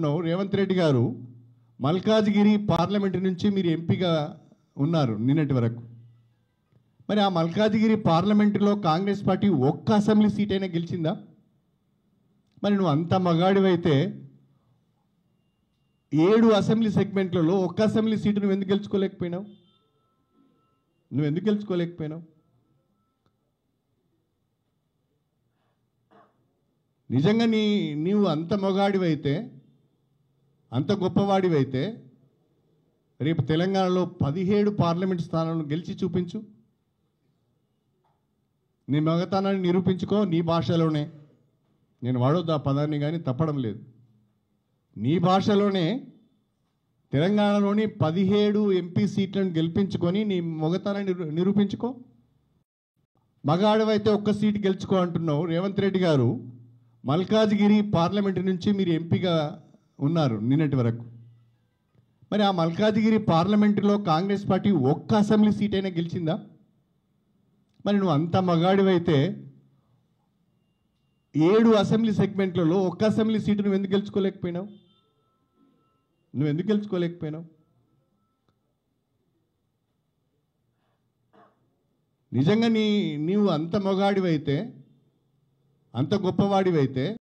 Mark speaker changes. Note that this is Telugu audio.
Speaker 1: అంటున్నావు రేవంత్ రెడ్డి గారు మల్కాజ్గిరి పార్లమెంట్ నుంచి మీరు ఎంపీగా ఉన్నారు నిన్నటి వరకు. మరి ఆ మల్కాజ్గిరి పార్లమెంటులో కాంగ్రెస్ పార్టీ ఒక్క అసెంబ్లీ సీట్ అయినా గెలిచిందా? మరి నువ్వు అంత మగాడివైతే 7 అసెంబ్లీ సెగ్మెంట్లలో ఒక్క అసెంబ్లీ సీటు నువ్వు ఎందుకు గెలుచుకోలేకపోయినావు? నిజంగా నీవు అంత మగాడివైతే, అంత గొప్పవాడివైతే రేపు తెలంగాణలో 17 పార్లమెంట్ స్థానాలను గెలిచి చూపించు. నీ మగతనాన్ని నిరూపించుకో నీ భాషలోనే. నేను వాడొద్దు ఆ పదాన్ని, కానీ తప్పడం లేదు. నీ భాషలోనే తెలంగాణలోని 17 ఎంపీ సీట్లను గెలిపించుకొని నీ మగతనాన్ని నిరూపించుకో. మగాడివైతే ఒక్క సీటు గెలుచుకో అంటున్నావు రేవంత్ రెడ్డి గారు మల్కాజ్గిరి పార్లమెంట్ నుంచి మీరు ఎంపీగా ఉన్నారు నిన్నటి వరకు. మరి ఆ మల్కాజ్గిరి పార్లమెంటులో కాంగ్రెస్ పార్టీ ఒక్క అసెంబ్లీ సీట్ అయినా గెలిచిందా? మరి నువ్వు అంత మగాడివైతే 7 అసెంబ్లీ సెగ్మెంట్లలో ఒక్క అసెంబ్లీ సీటు నువ్వు ఎందుకు గెలుచుకోలేకపోయినావు? నిజంగా నీవు అంత మగాడివైతే, అంత గొప్పవాడివైతే